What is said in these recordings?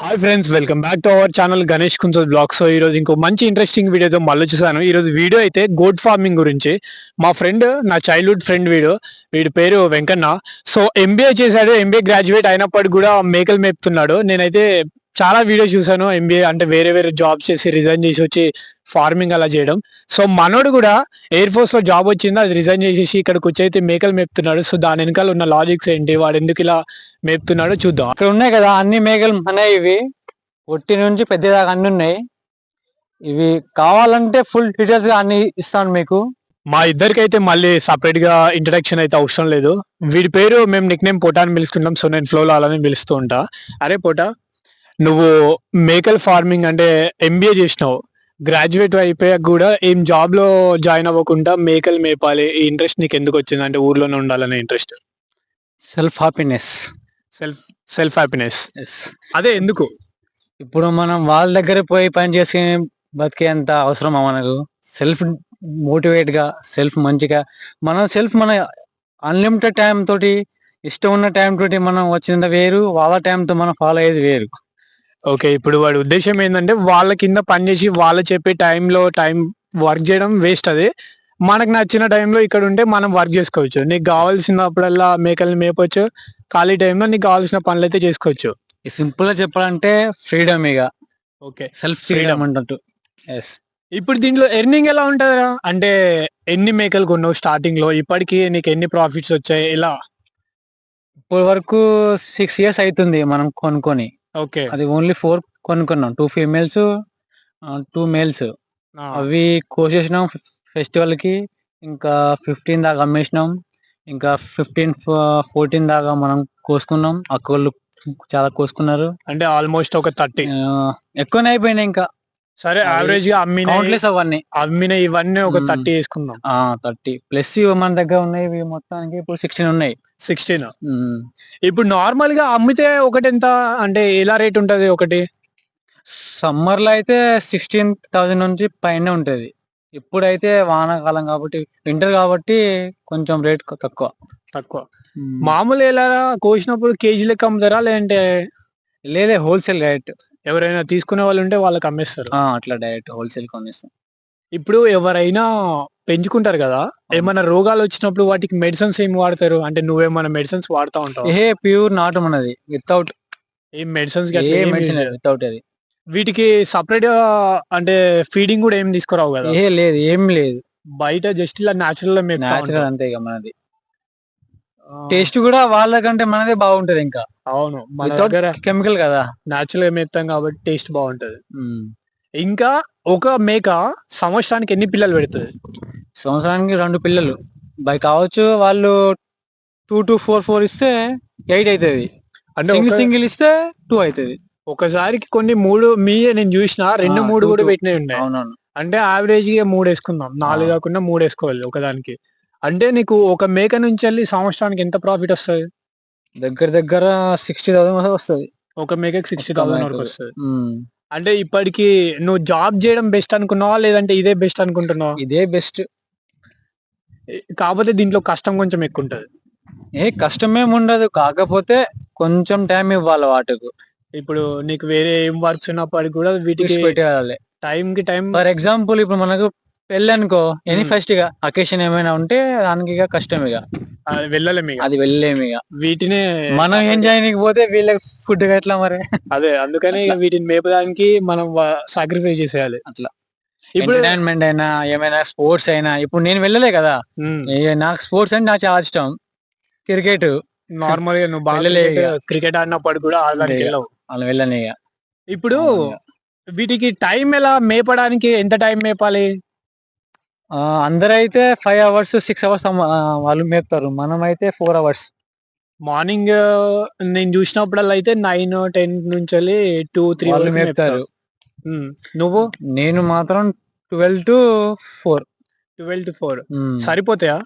Hi friends, welcome back to our channel Ganesh Kumsal blog. So ఈ రోజు ఇంకో మంచి ఇంట్రెస్టింగ్ వీడియోతో మళ్ళీ చూసాను. ఈ రోజు వీడియో అయితే గోట్ ఫార్మింగ్ గురించి. మా ఫ్రెండ్, నా చైల్డ్హుడ్ ఫ్రెండ్ వీడి పేరు వెంకన్న. సో ఎంబీఏ చేశాడు. ఎంబీఏ గ్రాడ్యుయేట్ అయినప్పటికి కూడా మేకలు మేపుతున్నాడు. నేనైతే చాలా వీడియో చూసాను. ఎంబీఏ అంటే వేరే వేరే జాబ్స్ చేసి రిజైన్ చేసి వచ్చి ఫార్మింగ్ అలా చేయడం. సో మనోడు కూడా ఎయిర్ ఫోర్స్ లో జాబ్ వచ్చింది, అది రిజైన్ చేసేసి ఇక్కడికి వచ్చి అయితే మేకలు మేపుతున్నాడు. సో దాని వెనకాల ఉన్న లాజిక్స్ ఏంటి, వాడు ఎందుకు ఇలా మేపుతున్నాడో చూద్దాం. ఇక్కడ ఉన్నాయి కదా అన్ని మేకలు మన ఇవి పొట్టి నుంచి పెద్ద దాకా అన్ని ఉన్నాయి. ఇవి కావాలంటే ఫుల్ డీటెయిల్స్ గా అన్ని ఇస్తాను మీకు. మా ఇద్దరికైతే మళ్ళీ సపరేట్ గా ఇంట్రడక్షన్ అయితే అవసరం లేదు. వీడి పేరు మేము నిక్ నేమ్ పోటా అని పిలుచుకుంటాం. సో నేను ఫ్లోలో అలానే పిలుస్తూ ఉంటా. అరే పోటా, నువ్వు మేకల్ ఫార్మింగ్ అంటే ఎంబీఏ చేసినావు, గ్రాడ్యుయేట్ అయిపోయాక కూడా ఏం జాబ్ లో జాయిన్ అవ్వకుండా మేకలు మేపాలి, ఈ ఇంట్రెస్ట్ నీకు ఎందుకు వచ్చింది? అంటే ఊర్లోనే ఉండాలనే interest. Self happiness. Self self happiness. అదే ఎందుకు? ఇప్పుడు మనం వాళ్ళ దగ్గర పోయి పని చేసుకుని బతికేంత అవసరమా మనకు? సెల్ఫ్ మోటివేట్ గా, సెల్ఫ్ మంచిగా, మన అన్లిమిటెడ్ టైం తోటి, ఇష్టం ఉన్న టైం తోటి మనం వచ్చింది వేరు, వాళ్ళ టైంతో మనం ఫాలో అయ్యేది వేరు. ఓకే, ఇప్పుడు వాడి ఉద్దేశం ఏంటంటే వాళ్ళ కింద పనిచేసి వాళ్ళు చెప్పే టైంలో వర్క్ చేయడం వేస్ట్. అది మనకు నచ్చిన టైంలో ఇక్కడ ఉంటే మనం వర్క్ చేసుకోవచ్చు. నీకు కావాల్సినప్పుడల్లా మేకల్ని మేపొచ్చు, ఖాళీ టైంలో నీకు కావాల్సిన పనులు అయితే చేసుకోవచ్చు. సింపుల్ గా చెప్పాలంటే ఫ్రీడమ్. ఇక ఓకే, సెల్ఫ్ ఫ్రీడమ్ అంటట్టు. ఎస్. ఇప్పుడు దీంట్లో ఎర్నింగ్ ఎలా ఉంటుందా? అంటే ఎన్ని మేకలు కొన్నావు స్టార్టింగ్ లో, ఇప్పటికి నీకు ఎన్ని ప్రాఫిట్స్ వచ్చాయి, ఇలా? ఇప్పటి వరకు 6 years అవుతుంది మనం కొనుక్కొని. ఓకే, అది ఓన్లీ 4 కొనుక్కున్నాం. 2 females, 2 males. అవి కోసేసినాం ఫెస్టివల్ కి. ఇంకా 15 దాకా అమ్మేసినాం. ఇంకా 15-14 దాకా మనం కోసుకున్నాం. అక్కలు చాలా కోసుకున్నారు. అంటే ఆల్మోస్ట్ ఒక 30 ఎక్కువనే అయిపోయినాయి. ఇంకా సరే, యావరేజ్ గా కౌంట్లెస్ అమ్మిన ఇవన్నీ ఒక 30 వేసుకుందాం. 30 ప్లస్ మన దగ్గర ఉన్నాయి. ఇవి మొత్తానికి ఇప్పుడు 16 ఉన్నాయి. 16. ఇప్పుడు నార్మల్ గా అమ్మితే ఒకటి ఎంత, అంటే ఎలా రేట్ ఉంటది ఒకటి? సమ్మర్ లో అయితే 16,000 నుంచి పైన ఉంటది. ఇప్పుడైతే వానాకాలం కాబట్టి, వింటర్ కాబట్టి కొంచెం రేట్ తక్కువ. తక్కువ. మామూలు ఎలా కోసినప్పుడు కేజీ లెక్క అమ్ముతారా, లేదంటే? లేదే, హోల్సేల్ రేట్. ఎవరైనా తీసుకునే వాళ్ళు ఉంటే వాళ్ళకి అమ్మేస్తారు. అట్లా డైరెక్ట్ హోల్సేల్ కొనేస్తాం. ఇప్పుడు ఎవరైనా పెంచుకుంటారు కదా, ఏమైనా రోగాలు వచ్చినప్పుడు వాటికి మెడిసిన్స్ ఏమి వాడతారు? అంటే నువ్వేమైనా మెడిసిన్స్ వాడుతా ఉంటావు? ప్యూర్ నాటు మనది, వితౌట్ ఏం మెడిసిన్స్ వితౌట్ అది. వీటికి సపరేట్ గా అంటే ఫీడింగ్ కూడా ఏం తీసుకురావు కదా? లేదు, ఏం లేదు. బయట జస్ట్ ఇలా న్యాచురల్ అంతే ఇక మనది. టేస్ట్ కూడా వాళ్ళకంటే మనదే బాగుంటది. ఇంకా అవును, మన వితౌట్ దగ్గర కెమికల్ కదా, న్యాచురల్ గా మేపుతాం కాబట్టి టేస్ట్ బాగుంటది. ఇంకా ఒక మేక సంవత్సరానికి ఎన్ని పిల్లలు పెడుతుంది? సంవత్సరానికి 2 పిల్లలు బై కావచ్చు. వాళ్ళు 2 to 4 ఇస్తే 8 అవుతుంది. అంటే సింగిల్ ఇస్తే 2 అవుతుంది. ఒకసారికి కొన్ని 3 నేను చూసిన 2-3 కూడా పెట్టినవి ఉన్నాయి. అవునవును. అంటే యావరేజ్ గా 3 వేసుకుందాం, 4 కాకుండా 3 వేసుకోవాలి ఒకదానికి. అంటే నీకు ఒక మేక నుంచి వెళ్ళి సంవత్సరానికి ఎంత ప్రాఫిట్ వస్తుంది? దగ్గర 60,000 వస్తుంది. ఒక మేకకి 60,000 వరకు వస్తుంది. అంటే ఇప్పటికి నువ్వు జాబ్ చేయడం బెస్ట్ అనుకున్నావా, లేదంటే ఇదే బెస్ట్ అనుకుంటున్నావా? ఇదే బెస్ట్. కాకపోతే దీంట్లో కష్టం కొంచెం ఎక్కువ ఉంటది. కష్టమేం ఉండదు, కాకపోతే కొంచెం టైం ఇవ్వాలి వాటికి. ఇప్పుడు నీకు వేరే ఏం వర్క్స్ ఉన్నప్పటికి కూడా వీటికి పెట్టాలి టైం కి టైం. ఫర్ ఎగ్జాంపుల్ ఇప్పుడు మనకు పెళ్ళి అనుకో, ఎనీ ఫస్ట్ గా అకేషన్ ఏమైనా ఉంటే దానికి ఇక కష్టం. ఇక వెళ్ళలేము. ఇక వీటిని మనం ఎంజాయ్ పోతే వీళ్ళకి ఫుడ్ ఎట్లా మరి? అదే, అందుకని వీటిని మేపడానికి మనం సాక్రిఫైస్ చేసేయాలి. అట్లా ఇప్పుడు ఎంటర్టైన్మెంట్ అయినా, ఏమైనా స్పోర్ట్స్ అయినా. ఇప్పుడు నేను వెళ్ళలే కదా, నాకు స్పోర్ట్స్ అంటే నాకు చాలా ఇష్టం. క్రికెట్ నార్మల్ గా నువ్వు బాగా క్రికెట్ ఆడినప్పుడు కూడా అలా వెళ్ళని. ఇప్పుడు వీటికి టైం ఎలా మేపడానికి, ఎంత టైం మేపాలి? అందరైతే 5 hours 6 hours వాళ్ళు మేపుతారు. మనం అయితే 4 hours. మార్నింగ్ నేను చూసినప్పుడల్లా అయితే 9-10 నుంచి 2-3 వాళ్ళు మేపుతారు. నువ్వు? నేను మాత్రం 12 to 4. సరిపోతాయా?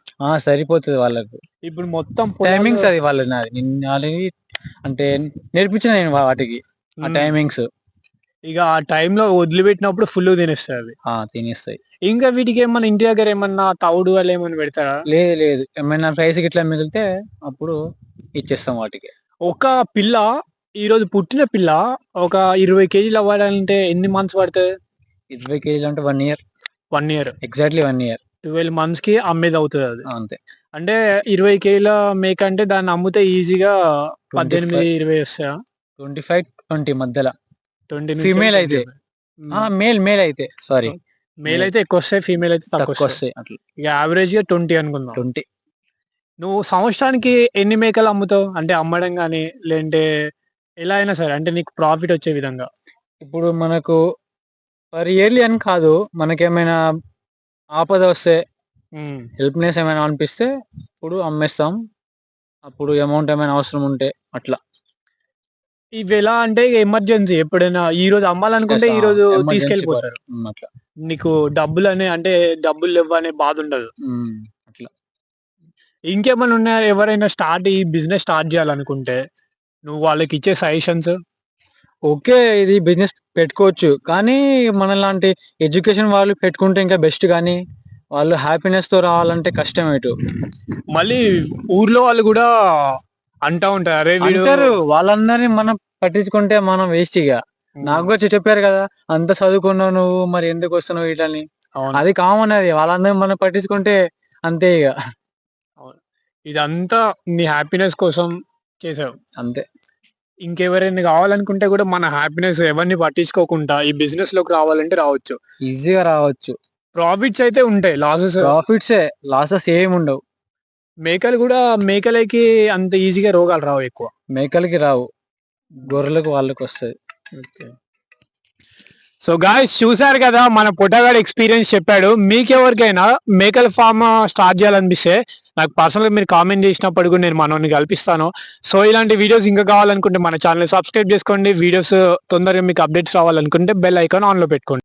సరిపోతుంది వాళ్ళకు. ఇప్పుడు మొత్తం టైమింగ్స్ అది వాళ్ళని అంటే నేర్పించిన నేను వాటికి ఆ టైమింగ్స్. ఇక ఆ టైంలో వదిలిపెట్టినప్పుడు ఫుల్ తినేస్తాయి. తినేస్తాయి. ఇంకా వీటికి ఏమన్నా ఇంటి దగ్గర ఏమన్నా తౌడు వాళ్ళు ఏమన్నా పెడతారా? లేదు, ఏమైనా రైస్ ఇట్లా మిగిలితే అప్పుడు ఇచ్చేస్తాం వాటికి. ఒక పిల్ల ఈ రోజు పుట్టిన పిల్ల ఒక 20 కేజీలు అవ్వాలంటే ఎన్ని మంత్స్ పడుతుంది? 20 కేజీలు అంటే 1 year. 1 year. Exactly 1 year. 12 months కి అమ్మేది అవుతుంది అది. అంతే. అంటే 20 కేజీల మేక అంటే దాన్ని అమ్మితే ఈజీగా 18, 20 వస్తాయా? 25, 20 మధ్యలో. 20 ఫీమేల్ అయితే. మేల్ అయితే సారీ. మేల్ అయితే ఎక్కువ వస్తాయి, ఫీమేల్ అయితే తక్కువ తక్కువ వస్తాయి. వస్తాయి అట్లా. ఇక యావరేజ్ గా 20 అనుకుందాం. 20. నువ్వు సంవత్సరానికి ఎన్ని మేకలు అమ్ముతావు? అంటే అమ్మడం గానీ లేదంటే ఎలా అయినా సరే అంటే నీకు ప్రాఫిట్ వచ్చే విధంగా. ఇప్పుడు మనకు పర్ ఇయర్లీ అని కాదు, మనకేమైనా ఆపద వస్తే హెల్ప్‌నెస్ ఏమైనా అనిపిస్తే ఇప్పుడు అమ్మేస్తాం. అప్పుడు అమౌంట్ ఏమైనా అవసరం ఉంటే అట్లా. ఇవి ఎలా అంటే ఎమర్జెన్సీ ఎప్పుడైనా ఈ రోజు అమ్మాలనుకుంటే ఈ రోజు తీసుకెళ్ళిపోతారు. అట్లా. నీకు డబ్బులు లేవనే బాధ ఉండదు. అట్లా. ఇంకేమైనా ఉన్నాయా? ఎవరైనా ఈ బిజినెస్ స్టార్ట్ చేయాలనుకుంటే నువ్వు వాళ్ళకి ఇచ్చే సజెషన్స్? ఓకే. ఇది బిజినెస్ పెట్టుకోవచ్చు. కానీ మనలాంటి ఎడ్యుకేషన్ వాళ్ళు పెట్టుకుంటే ఇంకా బెస్ట్ గానీ, వాళ్ళు హ్యాపీనెస్‌తో రావాలంటే కష్టం ఇటు. మళ్ళీ ఊర్లో వాళ్ళు కూడా అంటా ఉంటారు, అరే వీడు అంటారు. వాళ్ళందరిని మనం పట్టించుకుంటే మనం వేస్ట్ ఇగ. నాకు కూడా చెప్పారు కదా! అంత చదువుకున్నావు నువ్వు, మరి ఎందుకు వస్తున్నావు ఇటని. అవును. అది కామన్ అది. వాళ్ళందరిని మనం పట్టించుకుంటే అంతే ఇగ. అవును. ఇదంతా నీ హ్యాపీనెస్ కోసం చేసావు. అంతే. ఇంకెవరైనా కావాలనుకుంటే కూడా మన హ్యాపీనెస్ ఎవరిని పట్టించుకోకుండా ఈ బిజినెస్ లోకి రావాలంటే రావచ్చు. ఈజీగా రావచ్చు. ప్రాఫిట్స్ అయితే ఉంటాయి, ప్రాఫిట్సే. లాసెస్ ఏముండవు. మేకలకి అంత ఈజీగా రోగాలు రావు ఎక్కువ. మేకలకి రావు. గొర్రెలకు వాళ్ళకొస్తది. సో గాయ్స్ చూసారు కదా, మన పొట్టగాడు ఎక్స్పీరియన్స్ చెప్పాడు. మీకెవరికైనా మేకల ఫామ్ స్టార్ట్ చేయాలనిపిస్తే నాకు పర్సనల్గా మీరు కామెంట్ చేసినప్పుడు కూడా నేను మనోని కల్పిస్తాను. సో ఇలాంటి వీడియోస్ ఇంకా కావాలనుకుంటే మన ఛానల్ సబ్స్క్రైబ్ చేసుకోండి. వీడియోస్ తొందరగా మీకు అప్డేట్స్ రావాలనుకుంటే బెల్ ఐకాన్ ఆన్లో పెట్టుకోండి.